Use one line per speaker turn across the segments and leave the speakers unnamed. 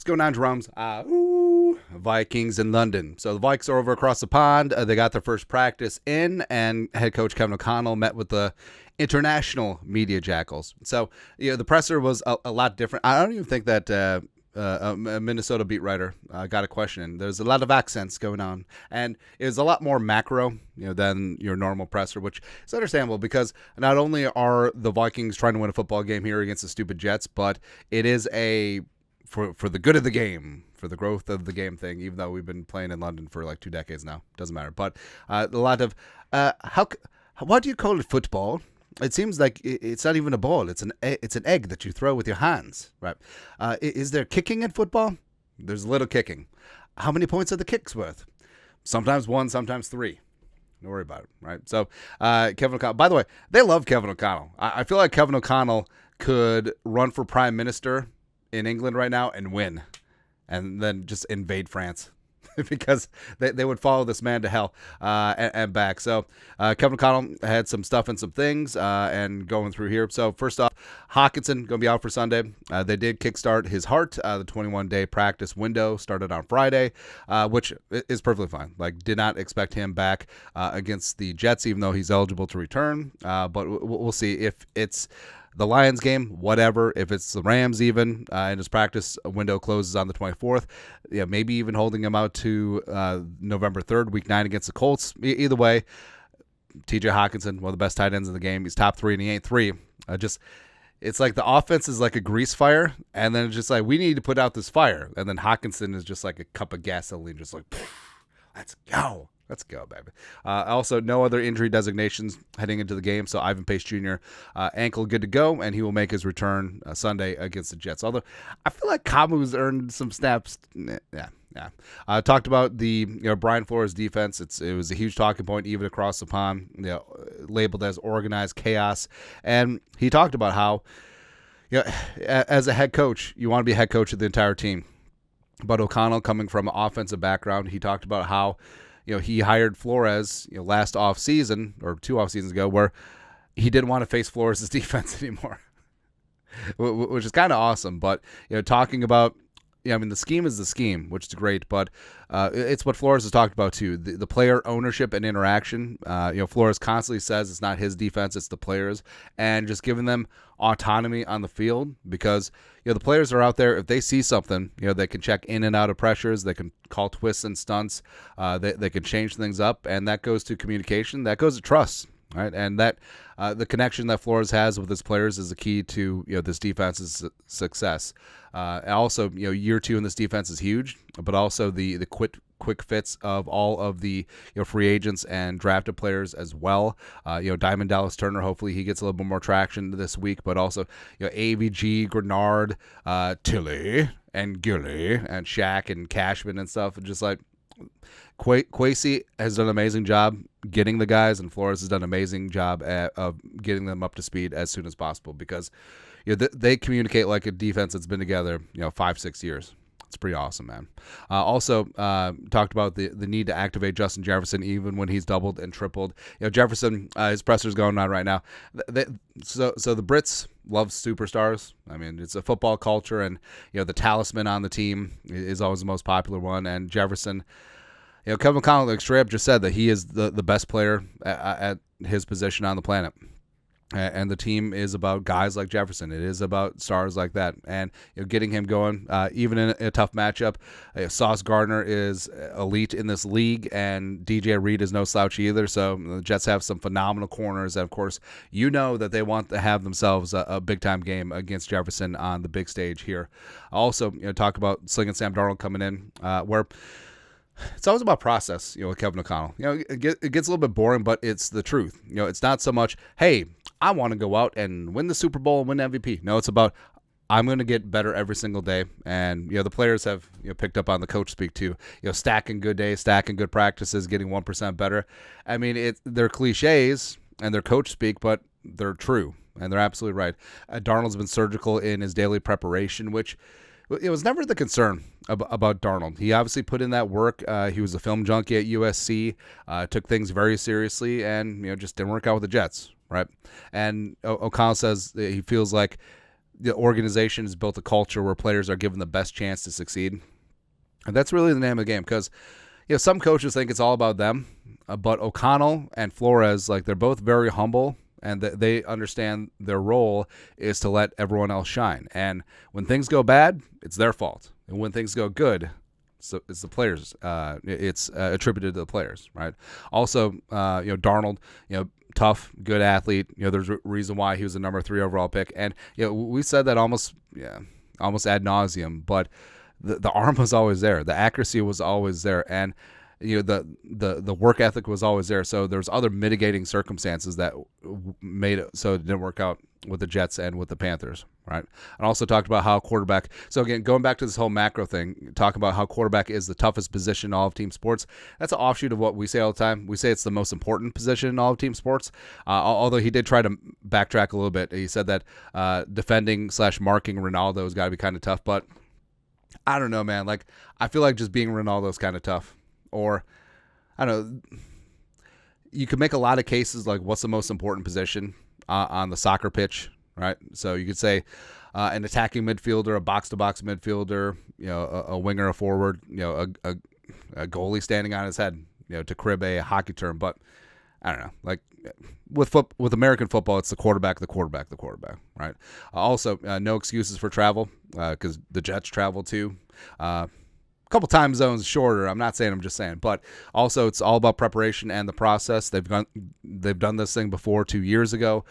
going on, Jerome's? Vikings in London. So the Vikes are over across the pond. They got their first practice in, and head coach Kevin O'Connell met with the international media jackals. So, the presser was a lot different. I don't even think that a Minnesota beat writer got a question in. There's a lot of accents going on, and it was a lot more macro, than your normal presser, which is understandable because not only are the Vikings trying to win a football game here against the stupid Jets, but it is for the good of the game, for the growth of the game thing, even though we've been playing in London for like 2 decades now. Doesn't matter. But a lot of, why do you call it football? It seems like it's not even a ball. It's an egg that you throw with your hands, right? Is there kicking in football? There's a little kicking. How many points are the kicks worth? Sometimes 1, sometimes 3. Don't worry about it, right? So Kevin O'Connell, by the way, they love Kevin O'Connell. I feel like Kevin O'Connell could run for prime minister in England right now and win, and then just invade France. Because they would follow this man to hell and back. So Kevin O'Connell had some stuff and some things and going through here. So first off, Hawkinson going to be out for Sunday. They did kickstart his heart. The 21-day practice window started on Friday, which is perfectly fine. Like, did not expect him back against the Jets, even though he's eligible to return. But we'll see if it's the Lions game, whatever. If it's the Rams even, and his practice window closes on the 24th, maybe even holding him out to November 3rd, week 9 against the Colts. Either way, TJ Hawkinson, one of the best tight ends in the game. He's top 3 and he ain't 3. It's like the offense is like a grease fire, and then it's just like, we need to put out this fire. And then Hawkinson is just like a cup of gasoline, just like, let's go. Let's go, baby. Also, no other injury designations heading into the game. So Ivan Pace Jr., ankle good to go, and he will make his return Sunday against the Jets. Although I feel like Kamu's earned some snaps. Yeah. Talked about the Brian Flores defense. It was a huge talking point even across the pond. Labeled as organized chaos, and he talked about how as a head coach, you want to be a head coach of the entire team. But O'Connell, coming from an offensive background, he talked about how he hired Flores, last off season or 2 off seasons ago, where he didn't want to face Flores' defense anymore, which is kind of awesome. But talking about, the scheme is the scheme, which is great, but it's what Flores has talked about too, the player ownership and interaction. Flores constantly says it's not his defense, it's the players, and just giving them autonomy on the field, because the players are out there. If they see something, they can check in and out of pressures, they can call twists and stunts, they can change things up, and that goes to communication, that goes to trust. Right, and that the connection that Flores has with his players is the key to this defense's success. Also, year 2 in this defense is huge, but also the quick fits of all of the free agents and drafted players as well. Diamond Dallas Turner, hopefully he gets a little bit more traction this week, but also AVG, Grenard, Tilly, and Gilly, and Shaq and Cashman and stuff, and just like. Kwesi has done an amazing job getting the guys, and Flores has done an amazing job of getting them up to speed as soon as possible, because they communicate like a defense that's been together 5-6 years. It's pretty awesome, man. Also, talked about the need to activate Justin Jefferson even when he's doubled and tripled. Jefferson, his presser's going on right now. So the Brits love superstars. I mean, it's a football culture, and the talisman on the team is always the most popular one. And Jefferson, Kevin O'Connell, straight up just said that he is the best player at his position on the planet. And the team is about guys like Jefferson. It is about stars like that. And getting him going, even in a tough matchup. Sauce Gardner is elite in this league, and DJ Reed is no slouch either. So the Jets have some phenomenal corners. And, of course, that they want to have themselves a big-time game against Jefferson on the big stage here. Also, talk about Sling and Sam Darnold coming in, where it's always about process, with Kevin O'Connell. It gets a little bit boring, but it's the truth. It's not so much, hey, I want to go out and win the Super Bowl and win MVP. No, it's about, I'm going to get better every single day. And, the players have picked up on the coach speak too. Stacking good days, stacking good practices, getting 1% better. I mean, they're cliches and they're coach speak, but they're true. And they're absolutely right. Darnold's been surgical in his daily preparation, which it was never the concern about Darnold. He obviously put in that work. He was a film junkie at USC, took things very seriously, and just didn't work out with the Jets, right? And O'Connell says that he feels like the organization has built a culture where players are given the best chance to succeed. And that's really the name of the game, because some coaches think it's all about them, but O'Connell and Flores, like, they're both very humble, and they understand their role is to let everyone else shine. And when things go bad, it's their fault. And when things go good, so it's the players. It's attributed to the players, right? Also, Darnold, tough, good athlete. There's a reason why he was the number 3 overall pick. And we said that almost ad nauseum, but the arm was always there. The accuracy was always there. And the work ethic was always there. So there's other mitigating circumstances that made it so it didn't work out with the Jets and with the Panthers, right? And also talked about how quarterback. So again, going back to this whole macro thing, talk about how quarterback is the toughest position in all of team sports. That's an offshoot of what we say all the time. We say it's the most important position in all of team sports. Although he did try to backtrack a little bit. He said that defending/marking Ronaldo has got to be kind of tough, but I don't know, man. Like, I feel like just being Ronaldo is kind of tough. Or, I don't know, you could make a lot of cases like what's the most important position on the soccer pitch, right? So you could say an attacking midfielder, a box-to-box midfielder, a winger, a forward, a goalie standing on his head, to crib a hockey term. But I don't know, like with American football, it's the quarterback, right? Also, no excuses for travel, because the Jets travel too. Couple time zones shorter. I'm not saying, I'm just saying. But also, it's all about preparation and the process. They've done this thing before 2 years ago.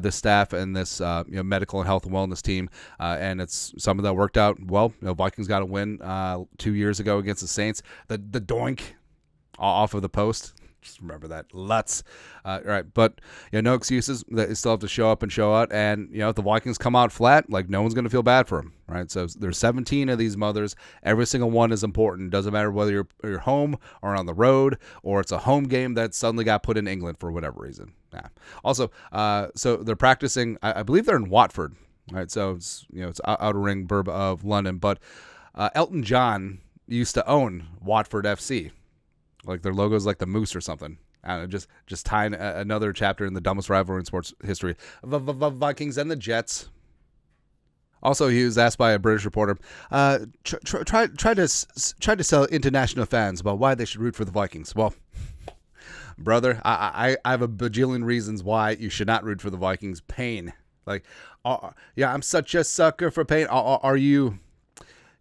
This staff and this medical and health and wellness team, and it's some of that worked out well. Vikings got a win 2 years ago against the Saints. The doink off of the post. Just remember that. Lutz. Right. But no excuses. They still have to show up and show out. And if the Vikings come out flat, like, no one's going to feel bad for them. Right. So there's 17 of these mothers. Every single one is important. Doesn't matter whether you're home or on the road, or it's a home game that suddenly got put in England for whatever reason. Yeah. Also, so they're practicing. I believe they're in Watford. Right. So it's it's outer ring burb of London. But Elton John used to own Watford FC. Like, their logo is like the moose or something. I don't know, just tying another chapter in the dumbest rivalry in sports history. Vikings and the Jets. Also, he was asked by a British reporter, try to sell international fans about why they should root for the Vikings. Well, brother, I have a bajillion reasons why you should not root for the Vikings. Pain. Like, I'm such a sucker for pain. Are you?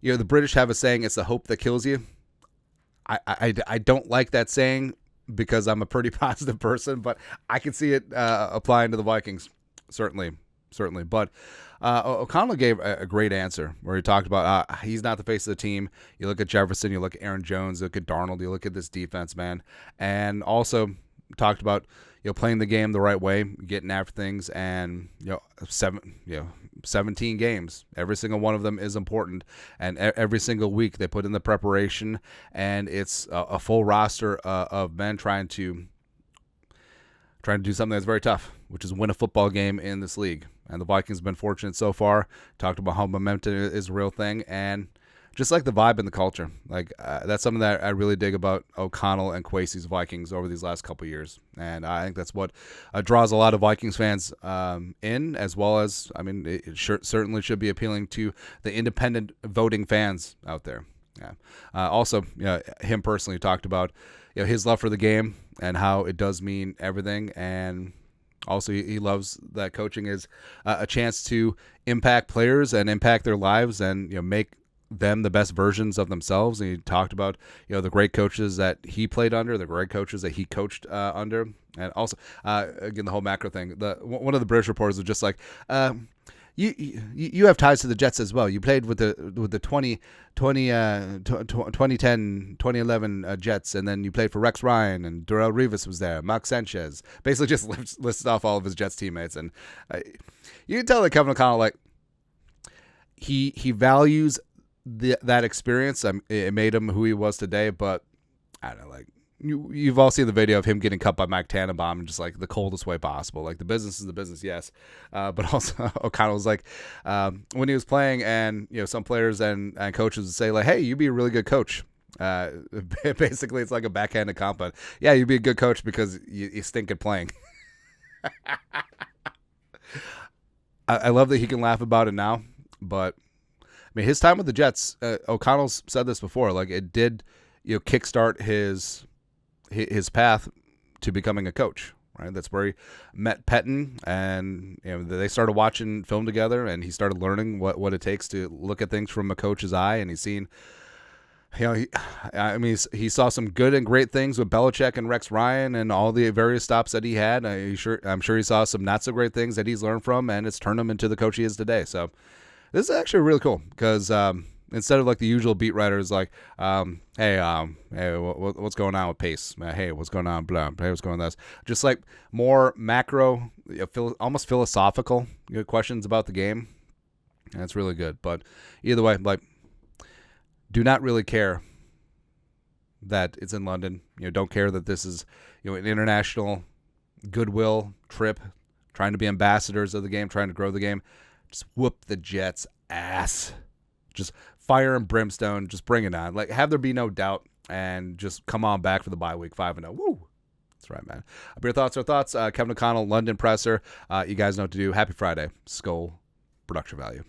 The British have a saying, it's the hope that kills you. I don't like that saying, because I'm a pretty positive person, but I can see it applying to the Vikings, certainly. But O'Connell gave a great answer where he talked about he's not the face of the team. You look at Jefferson, you look at Aaron Jones, you look at Darnold, you look at this defense, man, and also talked about playing the game the right way, getting after things, and 17 games. Every single one of them is important, and every single week they put in the preparation, and it's a full roster of men trying to do something that's very tough, which is win a football game in this league. And the Vikings have been fortunate so far. Talked about how momentum is a real thing, and just like the vibe and the culture. Like, that's something that I really dig about O'Connell and Kwesi's Vikings over these last couple of years. And I think that's what draws a lot of Vikings fans in, as well as, it certainly should be appealing to the independent voting fans out there. Yeah. Also, him personally talked about his love for the game and how it does mean everything. And also, he loves that coaching is a chance to impact players and impact their lives and make them the best versions of themselves. And he talked about the great coaches that he played under, the great coaches that he coached under, and also again, the whole macro thing. One of the British reporters was just like, you have ties to the Jets as well. You played with the 2010 2011 Jets, and then you played for Rex Ryan, and Darrelle Revis was there, Mark Sanchez. Basically just listed off all of his Jets teammates, and you can tell that Kevin O'Connell, like, he values that experience. It made him who he was today. But I don't know, like, you've all seen the video of him getting cut by Mike Tannenbaum in just like the coldest way possible. Like, the business is the business, yes, but also O'Connell was like, when he was playing, and some players and coaches would say like, hey, you'd be a really good coach. Basically, it's like a backhanded compliment. Yeah, you'd be a good coach because you stink at playing. I love that he can laugh about it now, but I mean, his time with the Jets, O'Connell's said this before, like it did, kickstart his path to becoming a coach. Right, that's where he met Pettin, and they started watching film together, and he started learning what it takes to look at things from a coach's eye, and he's seen. He saw some good and great things with Belichick and Rex Ryan and all the various stops that he had. I'm sure he saw some not so great things that he's learned from, and it's turned him into the coach he is today. So this is actually really cool because instead of like the usual beat writers like, hey, what's going on with Pace? Hey, what's going on? Blah. Hey, what's going on with this? Just like more macro, almost philosophical questions about the game. And it's really good. But either way, like, do not really care that it's in London. Don't care that this is an international goodwill trip, trying to be ambassadors of the game, trying to grow the game. Just whoop the Jets' ass. Just fire and brimstone. Just bring it on. Like, have there be no doubt, and just come on back for the bye week 5-0. Woo! That's right, man. Your thoughts are thoughts. Kevin O'Connell, London Presser. You guys know what to do. Happy Friday. Skull production value.